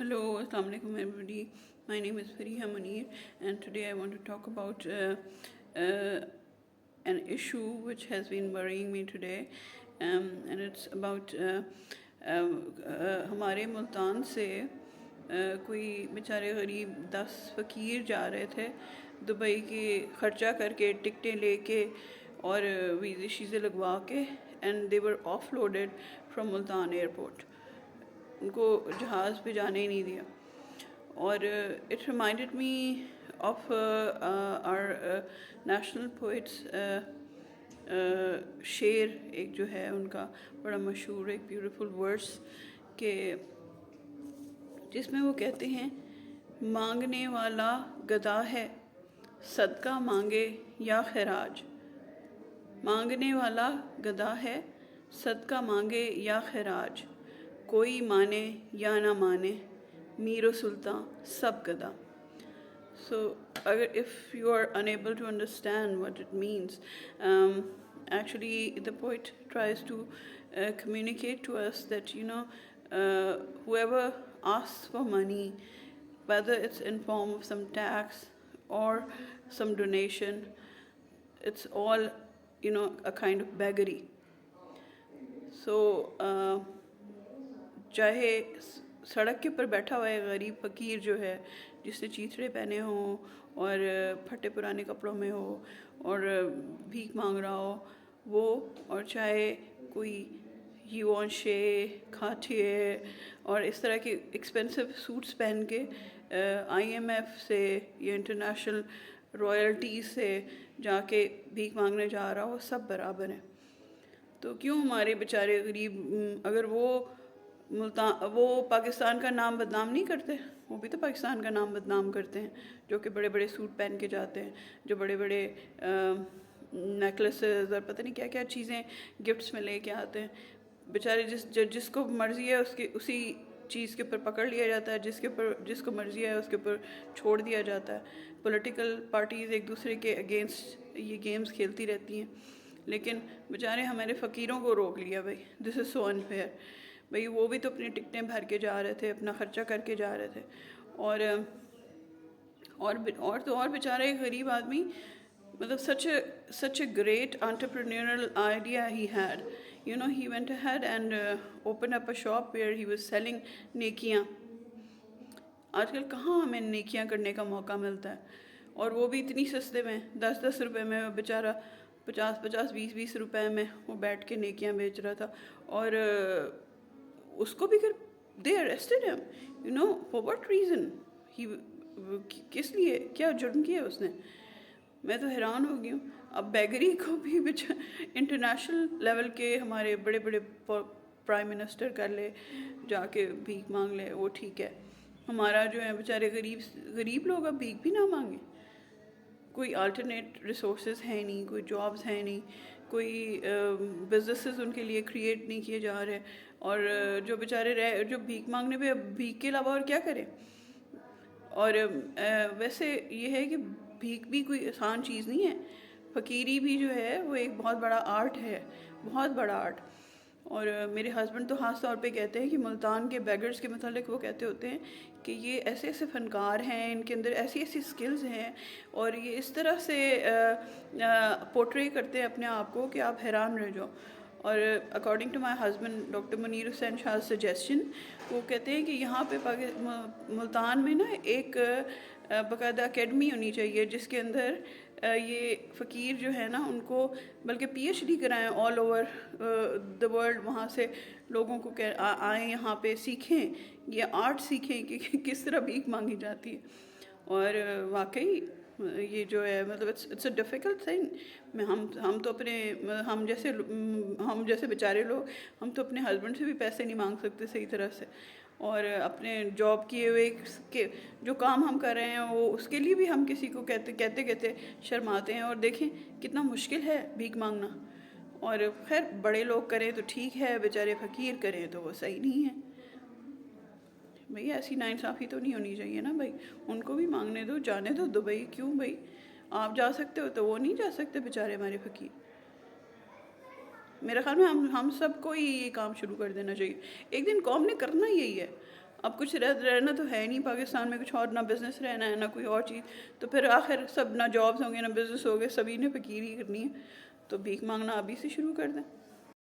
Hello, Assalamu alaikum everybody. My name is Fariha Munir, and today I want to talk about an issue which has been worrying me today, and it's about ہمارے ملتان سے کوئی بیچارے غریب 10 فقیر جا رہے تھے دبئی کے، خرچہ کر کے ٹکٹیں لے کے اور ویزے شیزے لگوا کے، and they were offloaded from Multan airport. ان کو جہاز پہ جانے ہی نہیں دیا. اور it reminded me of our national poets شعر ایک جو ہے ان کا بڑا مشہور ایک بیوٹیفل ورس کہ جس میں وہ کہتے ہیں مانگنے والا گدا ہے صدقہ مانگے یا خراج. مانگنے والا گدا ہے صدقہ مانگے یا خراج، کوئی مانے یا نہ مانے میر و سلطان سب گدا. So if you are unable to understand what it means, actually the poet tries to communicate to us that whoever asks for money, whether it's in form of some tax or some donation, it's all a kind of beggary. So چاہے سڑک کے اوپر بیٹھا ہوا ہے غریب فقیر جو ہے جس نے چیتھڑے پہنے ہوں اور پھٹے پرانے کپڑوں میں ہو اور بھیک مانگ رہا ہو وہ، اور چاہے کوئی ہیوانشے کھاٹیے اور اس طرح کے ایکسپینسو سوٹس پہن کے آئی ایم ایف سے یا انٹرنیشنل رائلٹیز سے جا کے بھیک مانگنے جا رہا ہو، سب برابر ہیں. تو کیوں ہمارے بیچارے غریب، اگر وہ پاکستان کا نام بدنام نہیں کرتے، وہ بھی تو پاکستان کا نام بدنام کرتے ہیں، جو کہ بڑے بڑے سوٹ پہن کے جاتے ہیں، جو بڑے بڑے نیکلسز اور پتہ نہیں کیا کیا چیزیں گفٹس میں لے کے آتے ہیں. بیچارے جس کو مرضی ہے اسی چیز کے اوپر پکڑ لیا جاتا ہے، جس کو مرضی ہے اس کے اوپر چھوڑ دیا جاتا ہے. پولیٹیکل پارٹیز ایک دوسرے کے اگینسٹ یہ گیمز کھیلتی رہتی ہیں، لیکن بیچارے ہمارے فقیروں کو روک لیا. بھائی دس از سو انفیئر. بھائی وہ بھی تو اپنی ٹکٹیں بھر کے جا رہے تھے، اپنا خرچہ کر کے جا رہے تھے، اور بیچارہ ایک غریب آدمی، مطلب such a great entrepreneurial idea he had. He went ahead and opened up a shop where he was selling نیکیاں. آج کل کہاں ہمیں نیکیاں کرنے کا موقع ملتا ہے، اور وہ بھی اتنی سستے میں، 10 روپے میں. بیچارہ 50 روپے میں وہ بیٹھ کے نیکیاں بیچ رہا تھا. اور اس کو بھی they arrested him, for what reason? کس لیے، کیا جرم کیا اس نے؟ میں تو حیران ہو گئی ہوں. اب بیگری کو بھی انٹرنیشنل لیول کے ہمارے بڑے بڑے پرائم منسٹر کر لے، جا کے بھیک مانگ لے، وہ ٹھیک ہے. ہمارا جو ہے بیچارے غریب لوگ اب بھیک بھی نہ مانگیں. کوئی آلٹرنیٹ ریسورسز ہیں نہیں، کوئی جابز ہیں نہیں، کوئی بزنسز ان کے لیے کریٹ نہیں کیے جا رہے. اور جو بیچارے جو بھیک مانگنے پہ بھیک کے علاوہ اور کیا کریں. اور ویسے یہ ہے کہ بھیک بھی کوئی آسان چیز نہیں ہے. فقیری بھی جو ہے وہ ایک بہت بڑا آرٹ ہے، بہت بڑا آرٹ. اور میرے ہسبینڈ تو خاص طور پہ کہتے ہیں کہ ملتان کے بیگرز کے متعلق وہ کہتے ہوتے ہیں کہ یہ ایسے ایسے فنکار ہیں، ان کے اندر ایسی ایسی سکلز ہیں، اور یہ اس طرح سے پورٹری کرتے ہیں اپنے آپ کو کہ آپ حیران رہ جاؤ. اور according to my husband doctor Munir Hussain Shah suggestion, وہ کہتے ہیں کہ یہاں پہ ملتان میں نا ایک باقاعدہ اکیڈمی ہونی چاہیے جس کے اندر یہ فقیر جو ہے نا ان کو بلکہ پی ایچ ڈی کرائیں آل اوور دا ورلڈ. وہاں سے لوگوں کو آئیں یہاں پہ سیکھیں، یہ آرٹ سیکھیں کہ کس طرح بھیک مانگی جاتی ہے. اور واقعی یہ جو ہے مطلب اٹس اے ڈیفیکلٹ تھنگ. ہم تو اپنے ہم جیسے بیچارے لوگ، ہم تو اپنے ہسبینڈ سے بھی پیسے نہیں مانگ سکتے صحیح طرح سے. اور اپنے جاب کیے ہوئے جو کام ہم کر رہے ہیں وہ اس کے لیے بھی ہم کسی کو کہتے شرماتے ہیں. اور دیکھیں کتنا مشکل ہے بھیک مانگنا. اور خیر بڑے لوگ کریں تو ٹھیک ہے، بیچارے فقیر کریں تو وہ صحیح نہیں ہے. بھئی ایسی ناانصافی تو نہیں ہونی چاہیے نا. بھائی ان کو بھی مانگنے دو، جانے دو دبئی. کیوں بھائی آپ جا سکتے ہو تو وہ نہیں جا سکتے بیچارے ہمارے فقیر؟ میرے خیال میں ہم سب کو ہی یہ کام شروع کر دینا چاہیے. ایک دن قوم نے کرنا یہی ہے. اب کچھ رہنا تو ہے نہیں پاکستان میں کچھ اور، نہ بزنس رہنا ہے نہ کوئی اور چیز، تو پھر آخر سب نہ جابس ہوں گے نہ بزنس ہوگے، سبھی نے فقیری کرنی ہے، تو بھیک مانگنا ابھی سے شروع کر دیں.